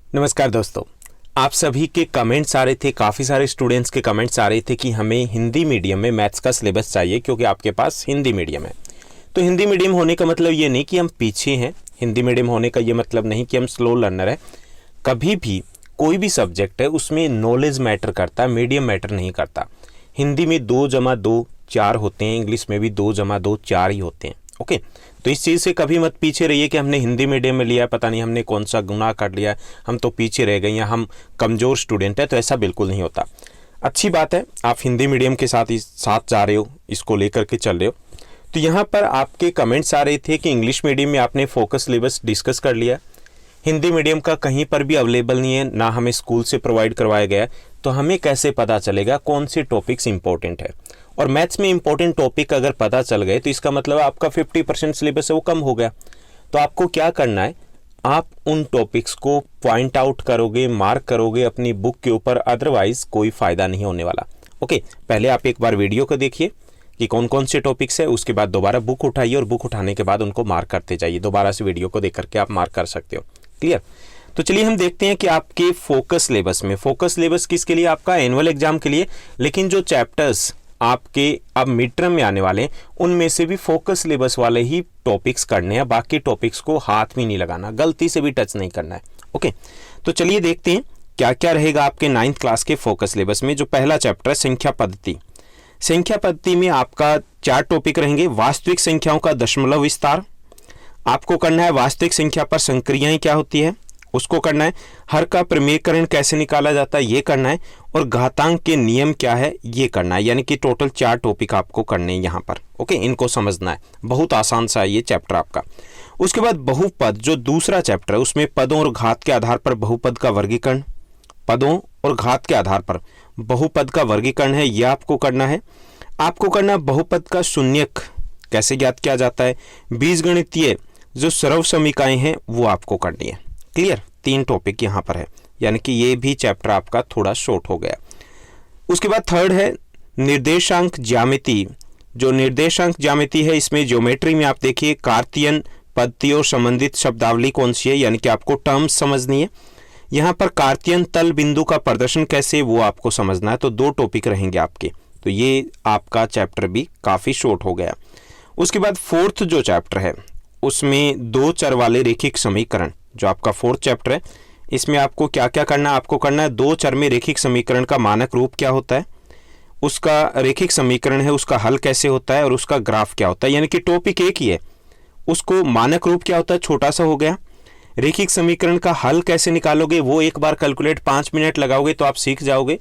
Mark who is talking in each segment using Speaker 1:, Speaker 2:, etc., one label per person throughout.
Speaker 1: नमस्कार दोस्तों, आप सभी के कमेंट्स आ रहे थे, काफ़ी सारे स्टूडेंट्स के कमेंट्स आ रहे थे कि हमें हिंदी मीडियम में मैथ्स का सिलेबस चाहिए क्योंकि आपके पास हिंदी मीडियम है। तो हिंदी मीडियम होने का मतलब ये नहीं कि हम पीछे हैं, हिंदी मीडियम होने का ये मतलब नहीं कि हम स्लो लर्नर है। कभी भी कोई भी सब्जेक्ट है उसमें नॉलेज मैटर करता है, मीडियम मैटर नहीं करता। हिंदी में 2+2 4 होते हैं, इंग्लिश में भी 2+2 4 ही होते हैं। ओके, तो इस चीज़ से कभी मत पीछे रहिए कि हमने हिंदी मीडियम में लिया है, पता नहीं हमने कौन सा गुनाह कर लिया है, हम तो पीछे रह गए या हम कमज़ोर स्टूडेंट है। तो ऐसा बिल्कुल नहीं होता। अच्छी बात है, आप हिंदी मीडियम के साथ जा रहे हो, इसको लेकर के चल रहे हो। तो यहाँ पर आपके कमेंट्स आ रहे थे कि इंग्लिश मीडियम में आपने फोकस सिलेबस डिस्कस कर लिया, हिंदी मीडियम का कहीं पर भी अवेलेबल नहीं है, ना हमें स्कूल से प्रोवाइड करवाया गया है। तो हमें कैसे पता चलेगा कौन से टॉपिक्स इंपॉर्टेंट है? और मैथ्स में इंपॉर्टेंट टॉपिक अगर पता चल गए तो इसका मतलब आपका 50% सिलेबस है वो कम हो गया। तो आपको क्या करना है, आप उन टॉपिक्स को पॉइंट आउट करोगे, मार्क करोगे अपनी बुक के ऊपर, अदरवाइज कोई फ़ायदा नहीं होने वाला। ओके, पहले आप एक बार वीडियो को देखिए कि कौन कौन से टॉपिक्स है, उसके बाद दोबारा बुक उठाइए और बुक उठाने के बाद उनको मार्क करते जाइए। दोबारा से वीडियो को देख करके आप मार्क कर सकते हो। क्लियर? तो चलिए हम देखते हैं कि आपके फोकस सिलेबस किसके लिए? आपका एनुअल एग्जाम के लिए। लेकिन जो चैप्टर्स आपके अब मिड टर्म में आने वाले हैं उनमें से भी फोकस सिलेबस वाले ही टॉपिक्स करने हैं, बाकी टॉपिक्स को हाथ भी नहीं लगाना, गलती से भी टच नहीं करना है। ओके, तो चलिए देखते हैं क्या क्या रहेगा आपके 9th क्लास के फोकस सिलेबस में। जो पहला चैप्टर है संख्या पद्धति में आपका 4 टॉपिक रहेंगे। वास्तविक संख्याओं का दशमलव विस्तार आपको करना है, वास्तविक संख्या पर संक्रियाएं क्या होती है उसको करना है, हर का प्रमेयकरण कैसे निकाला जाता है ये करना है, और घातांक के नियम क्या है ये करना है। यानी कि टोटल 4 टॉपिक आपको करने हैं यहाँ पर। ओके, इनको समझना है, बहुत आसान सा है ये चैप्टर आपका। उसके बाद बहुपद, जो दूसरा चैप्टर है उसमें पदों और घात के आधार पर बहुपद का वर्गीकरण, पदों और घात के आधार पर बहुपद का वर्गीकरण है, यह आपको करना है। आपको करना है बहुपद का शून्यक कैसे ज्ञात किया जाता है, बीजगणितीय जो सरल समीकरण हैं वो आपको करनी है। क्लियर? 3 टॉपिक यहाँ पर है, यानी कि ये भी चैप्टर आपका थोड़ा शॉर्ट हो गया। उसके बाद थर्ड है निर्देशांक ज्यामिति। जो निर्देशांक ज्यामिति है इसमें ज्योमेट्री में आप देखिए कार्तियन पद्धति और संबंधित शब्दावली कौन सी है, यानी कि आपको टर्म्स समझनी है। यहाँ पर कार्तियन तल बिंदु का प्रदर्शन कैसे वो आपको समझना है। तो 2 टॉपिक रहेंगे आपके, तो ये आपका चैप्टर भी काफ़ी शॉर्ट हो गया। उसके बाद फोर्थ जो चैप्टर है उसमें 2 चर वाले रैखिक समीकरण, जो आपका 4th चैप्टर है इसमें आपको क्या क्या करना है, आपको करना है 2 चर में रैखिक समीकरण का मानक रूप क्या होता है, उसका रैखिक समीकरण है उसका हल कैसे होता है और उसका ग्राफ क्या होता है। यानी कि टॉपिक एक ही है, उसको मानक रूप क्या होता है छोटा सा हो गया, रैखिक समीकरण का हल कैसे निकालोगे वो एक बार कैलकुलेट 5 मिनट लगाओगे तो आप सीख जाओगे,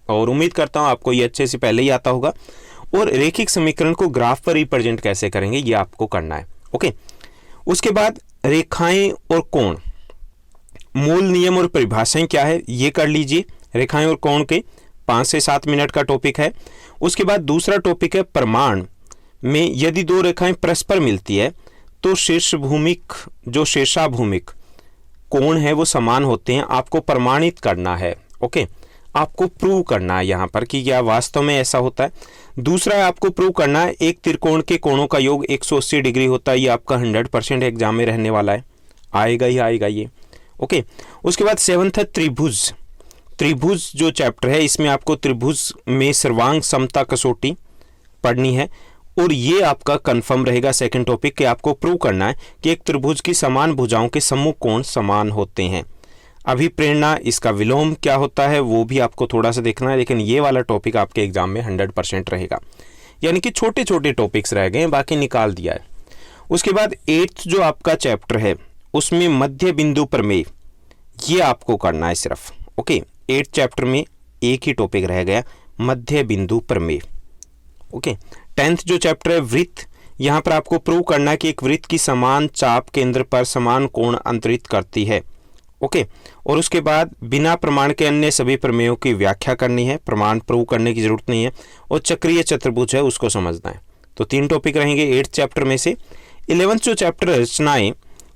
Speaker 1: और उम्मीद करता हूँ आपको ये अच्छे से पहले ही आता होगा। और रैखिक समीकरण को ग्राफ पर रिप्रेजेंट कैसे करेंगे ये आपको करना है। ओके, उसके बाद रेखाएं और कोण, मूल नियम और परिभाषाएं क्या है ये कर लीजिए। रेखाएं और कोण के 5 से 7 मिनट का टॉपिक है। उसके बाद दूसरा टॉपिक है प्रमाण में यदि 2 रेखाएं परस्पर मिलती है तो शीर्षभूमिक जो शीर्षाभूमिक कोण है वो समान होते हैं, आपको प्रमाणित करना है। ओके, आपको प्रूव करना है यहाँ पर कि क्या वास्तव में ऐसा होता है। दूसरा है आपको प्रूव करना है एक त्रिकोण के कोणों का योग 180 डिग्री होता है, ये आपका 100% एग्जाम में रहने वाला है, आएगा ही आएगा ये। ओके, उसके बाद 7th है त्रिभुज जो चैप्टर है इसमें आपको त्रिभुज में सर्वांग समता कसौटी पढ़नी है, और ये आपका कंफर्म रहेगा 2nd टॉपिक कि आपको प्रूव करना है कि एक त्रिभुज की समान भुजाओं के सम्मुख कोण समान होते हैं। अभिप्रेरणा, इसका विलोम क्या होता है वो भी आपको थोड़ा सा देखना है, लेकिन ये वाला टॉपिक आपके एग्जाम में 100% रहेगा। यानी कि छोटे छोटे टॉपिक्स रह गए हैं, बाकी निकाल दिया है। उसके बाद 8th जो आपका चैप्टर है उसमें मध्य बिंदु प्रमेय, ये आपको करना है सिर्फ। ओके, 8th चैप्टर में एक ही टॉपिक रह गया, मध्य बिंदु प्रमेय। ओके, 10th जो चैप्टर है वृत्त, यहाँ पर आपको प्रूव करना है कि एक वृत्त की समान चाप केंद्र पर समान कोण अंतरित करती है। ओके, और उसके बाद बिना प्रमाण के अन्य सभी प्रमेयों की व्याख्या करनी है, प्रमाण प्रूव करने की जरूरत नहीं है, और चक्रीय चतुर्भुज है उसको समझना है। तो 3 टॉपिक रहेंगे 8th चैप्टर में से। 11th जो चैप्टर रचनाएं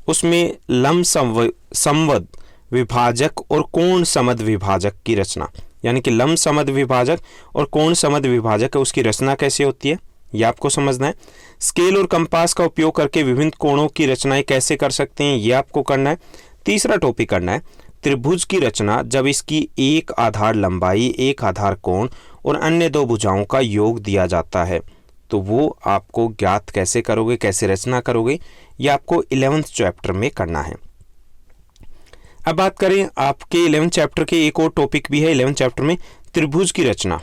Speaker 1: उसमें लंब समवद विभाजक और कोण समद विभाजक की रचना, यानी कि लंब समद विभाजक और कोण समद विभाजक है उसकी रचना कैसे होती है ये आपको समझना है। स्केल और कंपास का उपयोग करके विभिन्न कोणों की रचनाएं कैसे कर सकते हैं ये आपको करना है। तीसरा टॉपिक करना है त्रिभुज की रचना जब इसकी एक आधार लंबाई, एक आधार कोण और अन्य दो भुजाओं का योग दिया जाता है। तो वो आपको ज्ञात कैसे करोगे, कैसे रचना करोगे, ये आपको 11th चैप्टर में करना है। अब बात करें आपके 11th चैप्टर के एक और टॉपिक भी है 11th चैप्टर में, त्रिभुज की रचना।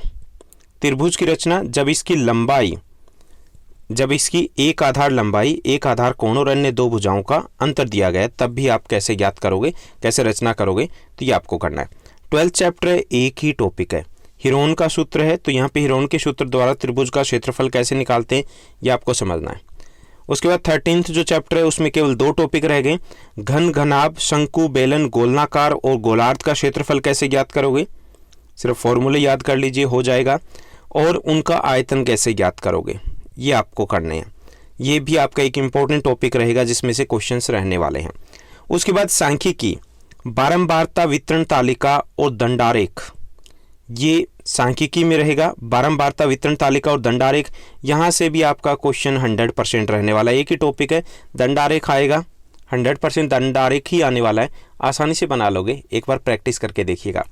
Speaker 1: त्रिभुज की रचना जब इसकी लंबाई, जब इसकी एक आधार लंबाई, एक आधार कोण और अन्य दो भुजाओं का अंतर दिया गया, तब भी आप कैसे ज्ञात करोगे, कैसे रचना करोगे, तो ये आपको करना है। 12th चैप्टर है, एक ही टॉपिक है, हीरोन का सूत्र है। तो यहाँ पे हीरोन के सूत्र द्वारा त्रिभुज का क्षेत्रफल कैसे निकालते हैं, ये आपको समझना है। उसके बाद 13th जो चैप्टर है उसमें केवल 2 टॉपिक रह गए, घन, घनाभ, शंकु, बेलन, गोलनाकार और गोलार्ध का क्षेत्रफल कैसे ज्ञात करोगे, सिर्फ फॉर्मूले याद कर लीजिए हो जाएगा, और उनका आयतन कैसे ज्ञात करोगे, ये आपको करने हैं। ये भी आपका एक इम्पोर्टेंट टॉपिक रहेगा जिसमें से क्वेश्चंस रहने वाले हैं। उसके बाद सांख्यिकी, बारंबारता, वितरण तालिका और दंडारेख, ये सांख्यिकी में रहेगा। बारंबारता, वितरण तालिका और दंडारेख, यहाँ से भी आपका क्वेश्चन 100% रहने वाला है। एक ही टॉपिक है, दंडारेख आएगा, 100% दंडारेख ही आने वाला है, आसानी से बना लोगे, एक बार प्रैक्टिस करके देखिएगा।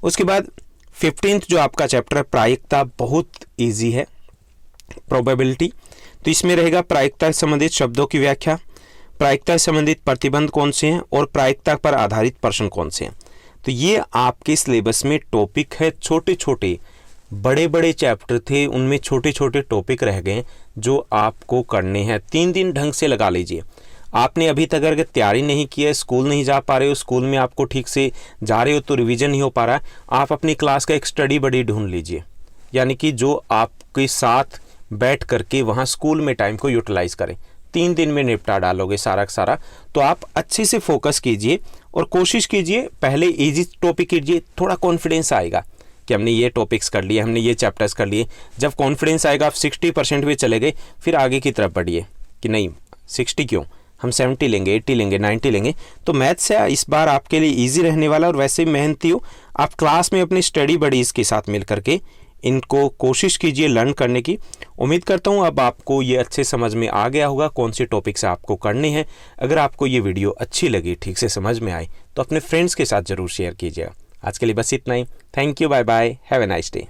Speaker 1: उसके बाद 15th जो आपका चैप्टर है प्रायिकता, बहुत ईजी है, प्रोबेबिलिटी। तो इसमें रहेगा प्रायिकता से संबंधित शब्दों की व्याख्या, प्रायिकता से संबंधित प्रतिबंध कौन से हैं और प्रायिकता पर आधारित प्रश्न कौन से हैं। तो ये आपके सिलेबस में टॉपिक है। छोटे छोटे, बड़े बड़े चैप्टर थे, उनमें छोटे छोटे टॉपिक रह गए जो आपको करने हैं। 3 दिन ढंग से लगा लीजिए। आपने अभी तक अगर तैयारी नहीं की है, स्कूल नहीं जा पा रहे हो, स्कूल में आपको ठीक से जा रहे हो तो रिवीजन नहीं हो पा रहा है, आप अपनी क्लास का एक स्टडी बडी ढूंढ लीजिए, यानी कि जो आपके साथ बैठ करके वहाँ स्कूल में टाइम को यूटिलाइज करें। 3 दिन में निपटा डालोगे सारा का सारा। तो आप अच्छे से फोकस कीजिए और कोशिश कीजिए पहले इजी टॉपिक कीजिए, थोड़ा कॉन्फिडेंस आएगा कि हमने ये टॉपिक्स कर लिए, हमने ये चैप्टर्स कर लिए। जब कॉन्फिडेंस आएगा, आप 60% पे चले गए, फिर आगे की तरफ बढ़िए कि नहीं 60 क्यों, हम 70 लेंगे, 80 लेंगे, 90 लेंगे। तो मैथ्स है इस बार आपके लिए ईजी रहने वाला। और वैसे मेहनती हो आप, क्लास में अपनी स्टडी बडीज़ के साथ मिल करके इनको कोशिश कीजिए लर्न करने की। उम्मीद करता हूँ अब आपको ये अच्छे समझ में आ गया होगा कौन से टॉपिक्स आपको करने हैं। अगर आपको ये वीडियो अच्छी लगी, ठीक से समझ में आए, तो अपने फ्रेंड्स के साथ ज़रूर शेयर कीजिएगा। आज के लिए बस इतना ही। Thank you, bye bye, have a nice day.